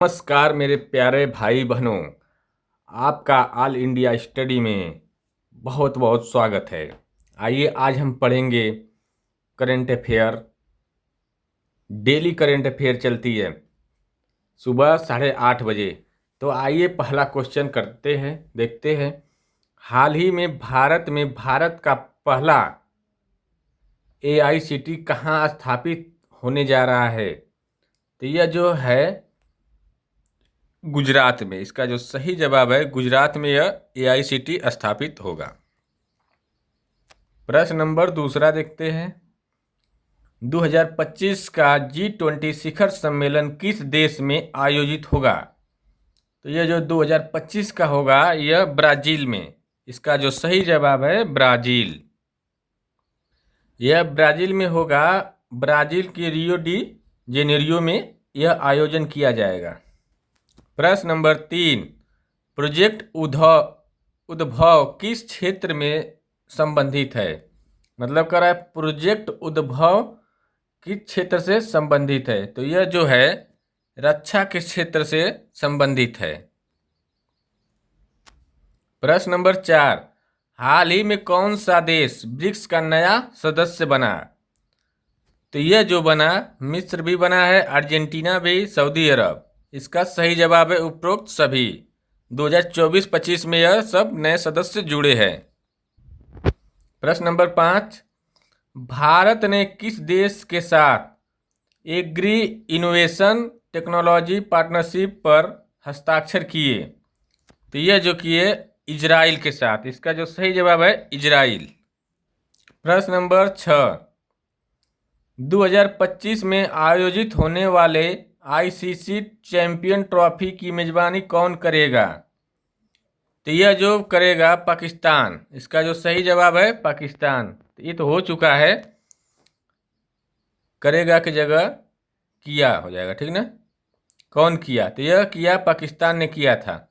नमस्कार मेरे प्यारे भाई बहनों, आपका ऑल इंडिया स्टडी में बहुत बहुत स्वागत है। आइए आज हम पढ़ेंगे current affair. Daily current affair चलती है सुबह 8:30 बजे। तो आइए पहला क्वेश्चन करते हैं, देखते हैं। हाल ही में भारत का पहला AICTE कहाँ स्थापित होने जा रहा है? तो यह जो है गुजरात में। इसका जो सही जवाब है गुजरात में यह AICTE स्थापित होगा। प्रश्न नंबर दूसरा देखते हैं। 2025 का G20 शिखर सम्मेलन किस देश में आयोजित होगा? तो यह जो 2025 का होगा यह ब्राजील में। इसका जो सही जवाब है ब्राजील। यह ब्राजील में होगा। ब्राजील के रियो डी जेनेरियो में यह आयोजन किया जाएगा। प्रश्न नंबर 3। प्रोजेक्ट उद्भव किस क्षेत्र में संबंधित है? मतलब कर रहा है प्रोजेक्ट उद्भव किस क्षेत्र से संबंधित है? तो यह जो है रक्षा के क्षेत्र से संबंधित है। प्रश्न नंबर 4। हाल ही में कौन सा देश ब्रिक्स का नया सदस्य बना? तो यह जो बना मिस्र भी बना है, अर्जेंटीना भी, सऊदी अरब। इसका सही जवाब है उपरोक्त सभी। 2024-25 में यह सब नए सदस्य जुड़े हैं। प्रश्न नंबर 5। भारत ने किस देश के साथ एग्री इनोवेशन टेक्नोलॉजी पार्टनरशिप पर हस्ताक्षर किए? तो यह जो किए इजराइल के साथ। इसका जो सही जवाब है इजराइल। प्रश्न नंबर 6। 2025 में आयोजित होने वाले ICC चैंपियन ट्रॉफी की मेजबानी कौन करेगा? तो यह जो करेगा पाकिस्तान। इसका जो सही जवाब है पाकिस्तान। ये तो हो चुका है, करेगा की जगह किया हो जाएगा, ठीक ना। कौन किया? तो यह किया पाकिस्तान ने किया था।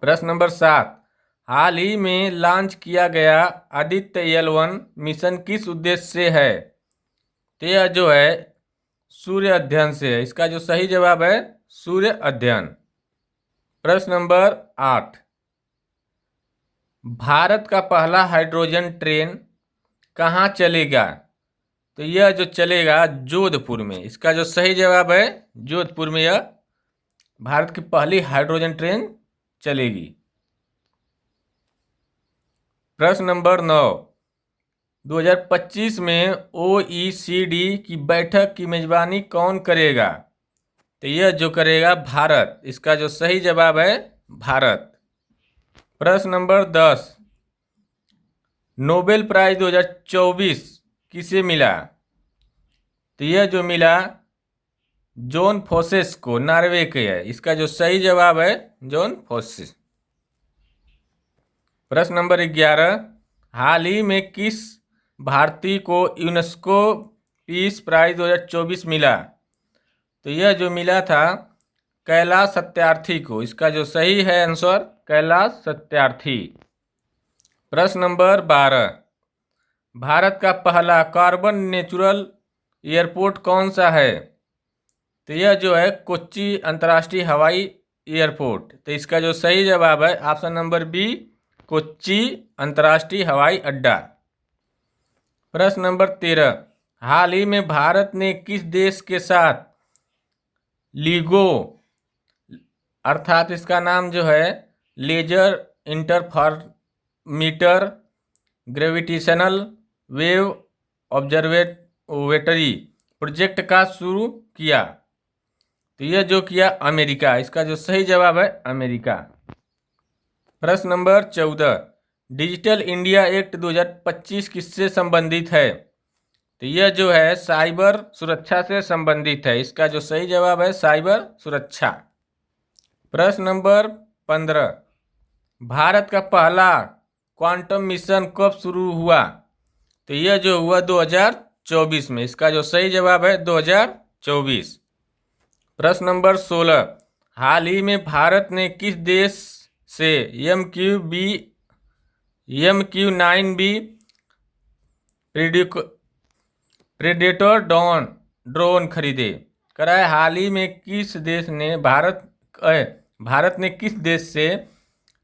प्रश्न नंबर 7। हाल ही में लॉन्च किया गया आदित्य L1 मिशन किस उद्देश्य से है? तो यह जो है सूर्य अध्ययन से है। इसका जो सही जवाब है सूर्य अध्ययन। प्रश्न नंबर 8। भारत का पहला हाइड्रोजन ट्रेन कहाँ चलेगा? तो यह जो चलेगा जोधपुर में। इसका जो सही जवाब है जोधपुर में यह भारत की पहली हाइड्रोजन ट्रेन चलेगी। प्रश्न नंबर 9। 2025 में OECD की बैठक की मेजबानी कौन करेगा? तो यह जो करेगा भारत। इसका जो सही जवाब है भारत। प्रश्न नंबर 10। नोबेल प्राइज 2024 किसे मिला? तो यह जो मिला जॉन फोसेस को, नॉर्वे के है। इसका जो सही जवाब है जॉन फोसेस। प्रश्न नंबर 11। हाल ही में किस भारतीय को यूनेस्को पीस प्राइज 2024 मिला? तो यह जो मिला था कैलाश सत्यार्थी को। इसका जो सही है आंसर कैलाश सत्यार्थी। प्रश्न नंबर 12। भारत का पहला कार्बन नेचुरल एयरपोर्ट कौन सा है? तो यह जो है कोच्चि अंतर्राष्ट्रीय हवाई एयरपोर्ट। तो इसका जो सही जवाब है ऑप्शन नंबर बी, कोच्चि अंतर्राष्ट्रीय हवाई अड्डा। प्रश्न नंबर 13। हाल ही में भारत ने किस देश के साथ लीगो अर्थात इसका नाम जो है laser interferometer gravitational wave observatory project का शुरू किया? तो यह जो किया अमेरिका। इसका जो सही जवाब है अमेरिका। प्रश्न नंबर 14। डिजिटल इंडिया एक्ट 2025 किससे संबंधित है? तो यह जो है साइबर सुरक्षा से संबंधित है। इसका जो सही जवाब है साइबर सुरक्षा। प्रश्न नंबर 15। भारत का पहला क्वांटम मिशन कब शुरू हुआ? तो यह जो हुआ 2024 में। इसका जो सही जवाब है 2024। प्रश्न नंबर 16। हाल ही में भारत ने किस देश से MQ-9B प्रेडेटर ड्रोन खरीदे? कह रहा है हाल ही में किस देश ने भारत ने किस देश से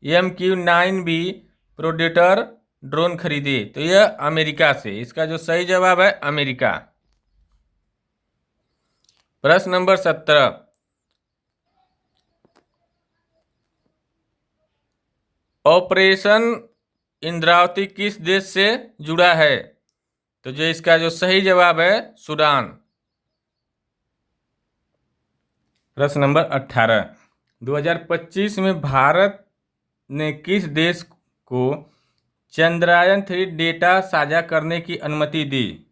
MQ-9B प्रेडेटर ड्रोन खरीदे? तो यह अमेरिका से। इसका जो सही जवाब है अमेरिका। प्रश्न नंबर 17, ऑपरेशन इंद्रावती किस देश से जुड़ा है? तो जो इसका जो सही जवाब है सूडान। प्रश्न नंबर 18, 2025 में भारत ने किस देश को चंद्रयान-3 डेटा साझा करने की अनुमति दी?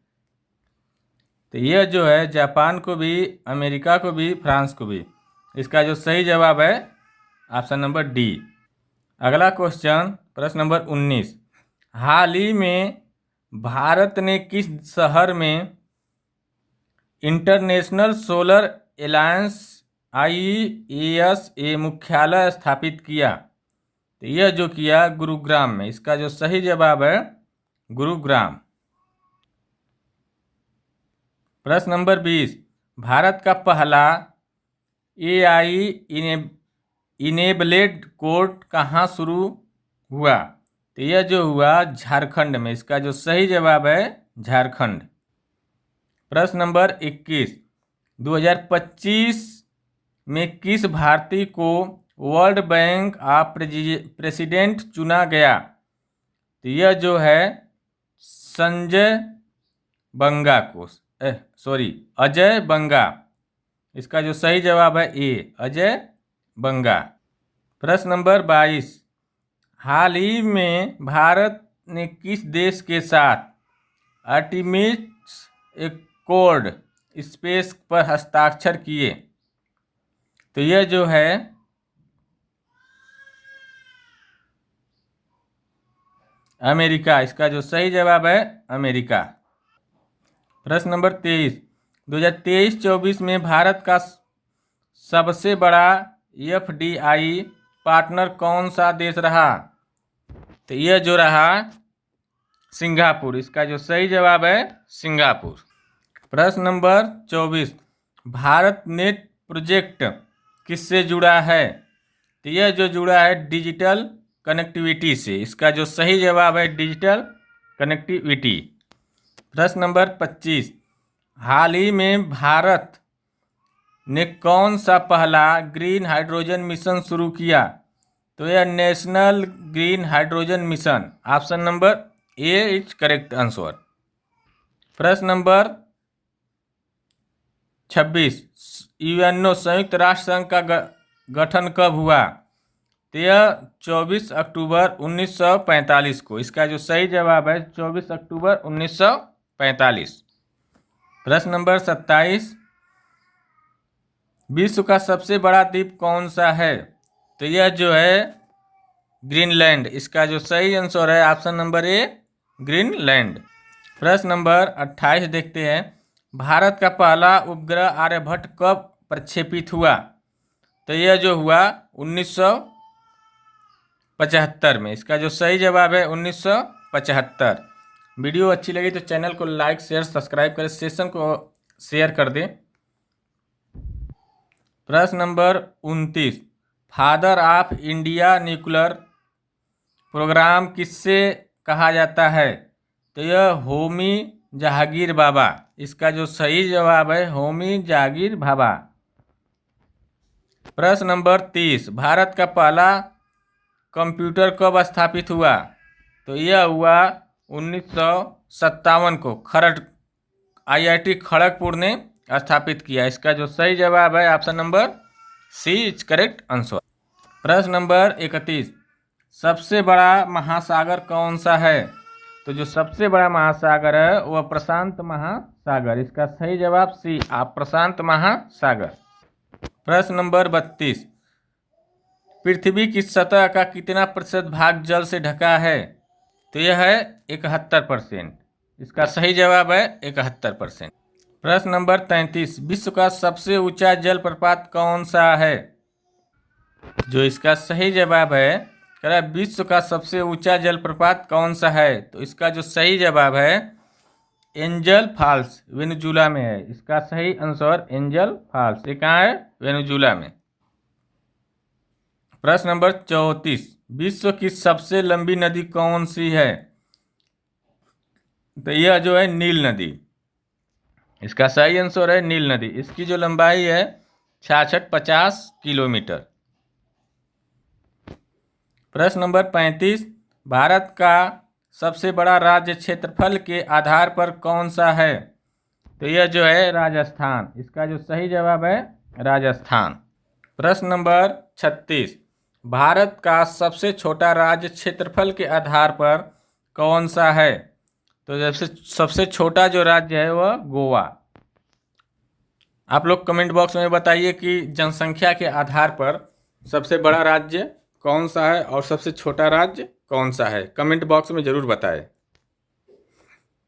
तो यह जो है जापान को भी, अमेरिका को भी, फ्रांस को भी। इसका जो सही जवाब है ऑप्शन नंबर डी। अगला क्वेश्चन, प्रश्न नंबर 19, हाल ही में भारत ने किस शहर में इंटरनेशनल सोलर अलायंस IESA मुख्यालय स्थापित किया? तो यह जो किया गुरुग्राम में। इसका जो सही जवाब है गुरुग्राम। प्रश्न नंबर 20, भारत का पहला AI इनेबलेड कोर्ट कहाँ शुरू हुआ? तो यह जो हुआ झारखंड में। इसका जो सही जवाब है झारखंड। प्रश्न नंबर 21, 2025 में किस भारतीय को वर्ल्ड बैंक ऑफ प्रेसिडेंट चुना गया? तो यह जो है अजय बंगा। इसका जो सही जवाब है ए, अजय बंगा। प्रश्न नंबर 22, हाल ही में भारत ने किस देश के साथ आर्टेमिस एकॉर्ड स्पेस पर हस्ताक्षर किए? तो यह जो है अमेरिका। इसका जो सही जवाब है अमेरिका। प्रश्न नंबर 23, 2023-24 में भारत का सबसे बड़ा FDI पार्टनर कौन सा देश रहा? तो यह जो रहा सिंगापुर। इसका जो सही जवाब है सिंगापुर। प्रश्न नंबर 24, भारत नेट प्रोजेक्ट किससे जुड़ा है? तो यह जो जुड़ा है डिजिटल कनेक्टिविटी से। इसका जो सही जवाब है डिजिटल कनेक्टिविटी। प्रश्न नंबर 25, हाल ही में भारत ने कौन सा पहला ग्रीन हाइड्रोजन मिशन शुरू किया? तो यह national green hydrogen mission. Option number A is correct answer. प्रश्न नंबर 26, UNO संयुक्त राष्ट्र संघ का गठन कब हुआ? तो यह 24 अक्टूबर 1945 को। इसका जो सही जवाब है 24 अक्टूबर 1945। प्रश्न नंबर 27, विश्व का सबसे बड़ा द्वीप कौन सा है? तो यह जो है ग्रीनलैंड। इसका जो सही आंसर है ऑप्शन नंबर ए, ग्रीनलैंड। प्रश्न नंबर 28 देखते हैं, भारत का पहला उपग्रह आर्यभट्ट कब प्रक्षेपित हुआ? तो यह जो हुआ 1975 में। इसका जो सही जवाब है 1975। वीडियो अच्छी लगी तो चैनल को लाइक शेयर सब्सक्राइब करें, सेशन को शेयर कर दें। प्रश्न number 29, father of India nuclear programme किससे कहा जाता है? तो यह होमी जहांगीर बाबा। इसका जो सही जवाब है होमी जहांगीर बाबा। प्रश्न नंबर 30, भारत का पहला कंप्यूटर कब स्थापित हुआ? तो यह हुआ 1957 को IIT खड़गपुर ने स्थापित किया। इसका जो सही जवाब है option number C is correct answer. प्रश्न नंबर 31, सबसे बड़ा महासागर कौन सा है? तो जो सबसे बड़ा महासागर है वह प्रशांत महासागर। इसका सही जवाब सी, आप प्रशांत महासागर। प्रश्न नंबर 32, पृथ्वी की सतह का कितना प्रतिशत भाग जल से ढका है? तो यह है 71%। इसका सही जवाब है 71%। प्रश्न नंबर 33, विश्व का सबसे ऊंचा जलप्रपात कौन सा है? जो इसका सही जवाब है, कह रहा है विश्व का सबसे ऊंचा जलप्रपात कौन सा है? तो इसका जो सही जवाब है एंजल फॉल्स वेनेजुला में है। इसका सही आंसर एंजल फॉल्स, ये कहाँ है? वेनेजुला में। प्रश्न नंबर 34, विश्व की सबसे लंबी नदी कौन सी है? तो यह जो है नील नदी, इसका सही आंसर है नील नदी। इसकी जो लंबाई है 6650 किलोमीटर। प्रश्न नंबर 35, भारत का सबसे बड़ा राज्य क्षेत्रफल के आधार पर कौन सा है? तो यह जो है राजस्थान, इसका जो सही जवाब है राजस्थान। प्रश्न नंबर 36, भारत का सबसे छोटा राज्य क्षेत्रफल के आधार पर कौन सा है? तो जैसे सबसे छोटा जो राज्य है वह गोवा। आप लोग कमेंट बॉक्स में बताइए कि जनसंख्या के आधार पर सबसे बड़ा राज्य कौन सा है और सबसे छोटा राज्य कौन सा है, कमेंट बॉक्स में जरूर बताएं।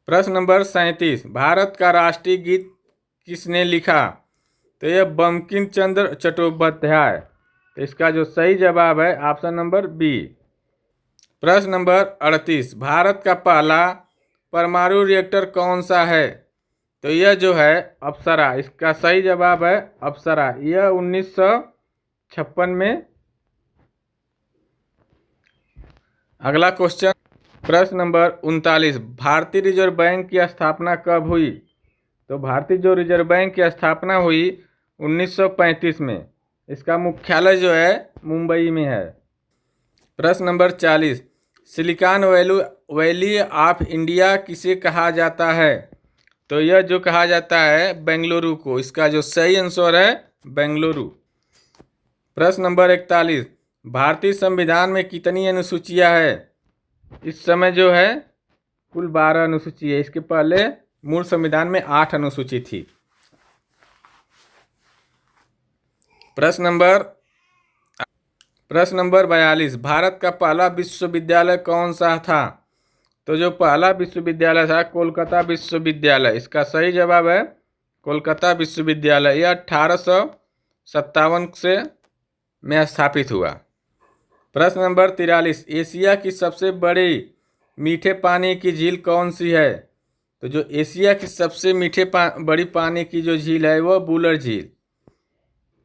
प्रश्न नंबर 37, भारत का राष्ट्रीय गीत किसने लिखा? तो यह बंकिम चंद्र चट्टोपाध्याय। तो इसका जो सही जवाब है ऑप्शन नंबर बी। प्रश्न नंबर 38, भारत का पहला परमाणु रिएक्टर कौन सा है? तो यह जो है अप्सरा, इसका सही जवाब है अप्सरा। यह 1956 में। अगला क्वेश्चन, प्रश्न नंबर 39, भारतीय रिजर्व बैंक की स्थापना कब हुई? तो भारतीय जो रिजर्व बैंक की स्थापना हुई 1935 में। इसका मुख्यालय जो है मुंबई में है। प्रश्न number 40, silicon valley of India किसे कहा जाता है? तो यह जो कहा जाता है बेंगलुरु को। इसका जो सही आंसर है बेंगलुरु। प्रश्न नंबर 41, भारतीय संविधान में कितनी अनुसूचियां है? इस समय जो है कुल 12 अनुसूची है। इसके पहले मूल संविधान में 8 अनुसूची थी। प्रश्न नंबर 42, भारत का पहला विश्वविद्यालय कौन सा था? तो जो पहला विश्वविद्यालय था कोलकाता विश्वविद्यालय। इसका सही जवाब है कोलकाता विश्वविद्यालय। यह 1857 से में स्थापित हुआ। प्रश्न नंबर 43, एशिया की सबसे बड़ी मीठे पानी की झील कौन सी है? तो जो एशिया की सबसे बड़ी पानी की जो झील है वह बुलर झील।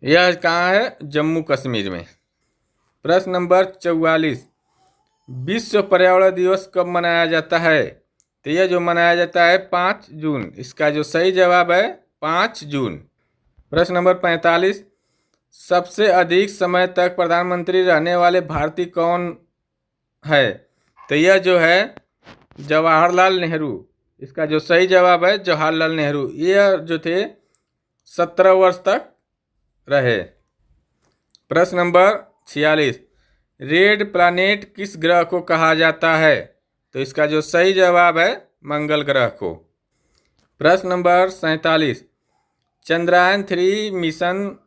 यह कहाँ है? जम्मू कश्मीर में। प्रश्न नंबर 44, विश्व पर्यावरण दिवस कब मनाया जाता है? तो यह जो मनाया जाता है 5 जून। इसका जो सही जवाब है 5 जून। प्रश्न नंबर 45, सबसे अधिक समय तक प्रधानमंत्री रहने वाले भारतीय कौन है? तो यह जो है जवाहरलाल नेहरू। इसका जो सही जवाब है जवाहरलाल नेहरू। यह जो थे 17 वर्ष तक रहे। प्रश्न नंबर 46, रेड प्लैनेट किस ग्रह को कहा जाता है? तो इसका जो सही जवाब है मंगल ग्रह को। प्रश्न नंबर 47, चंद्रयान 3 मिशन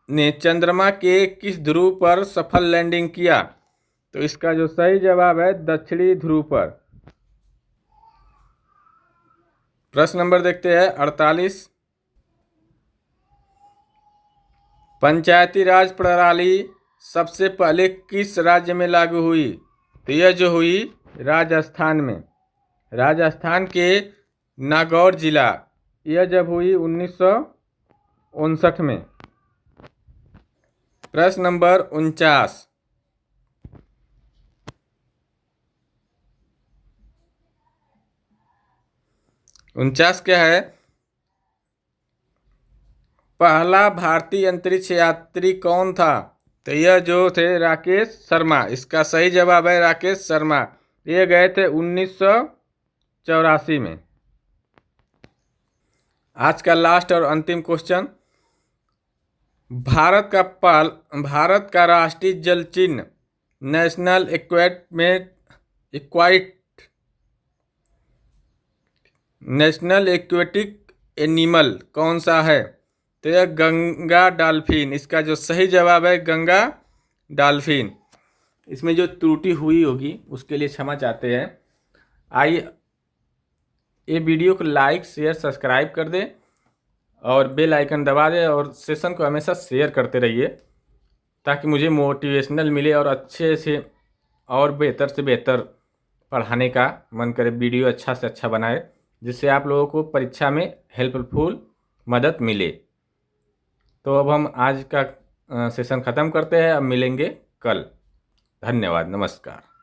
ने चंद्रमा के किस ध्रुव पर सफल लैंडिंग किया? तो इसका जो सही जवाब है दक्षिणी ध्रुव पर। प्रश्न नंबर देखते हैं 48, पंचायती राज प्रणाली सबसे पहले किस राज्य में लागू हुई? तो यह जो हुई राजस्थान में, राजस्थान के नागौर जिला। यह जब हुई 1959 में। प्रश्न नंबर 49 क्या है? पहला भारतीय अंतरिक्ष यात्री कौन था? तो यह जो थे राकेश शर्मा। इसका सही जवाब है राकेश शर्मा। ये गए थे 1984 में। आज का लास्ट और अंतिम क्वेश्चन, भारत का राष्ट्रीय जल चिन्ह नेशनल एक्वेटिक एनिमल कौन सा है? तो यह गंगा डॉल्फिन। इसका जो सही जवाब है गंगा डॉल्फिन। इसमें जो त्रुटि हुई होगी उसके लिए क्षमा चाहते हैं। आइए ये वीडियो को लाइक शेयर सब्सक्राइब कर दें और बेल आइकन दबा दें और सेशन को हमेशा शेयर करते रहिए ताकि मुझे मोटिवेशनल मिले और अच्छे से और बेहतर से बेहतर पढ़ाने का मन करे, वीडियो अच्छा से अच्छा बनाए जिससे आप लोगों को परीक्षा में हेल्पफुल मदद मिले। तो अब हम आज का सेशन ख़त्म करते हैं, अब मिलेंगे कल। धन्यवाद, नमस्कार।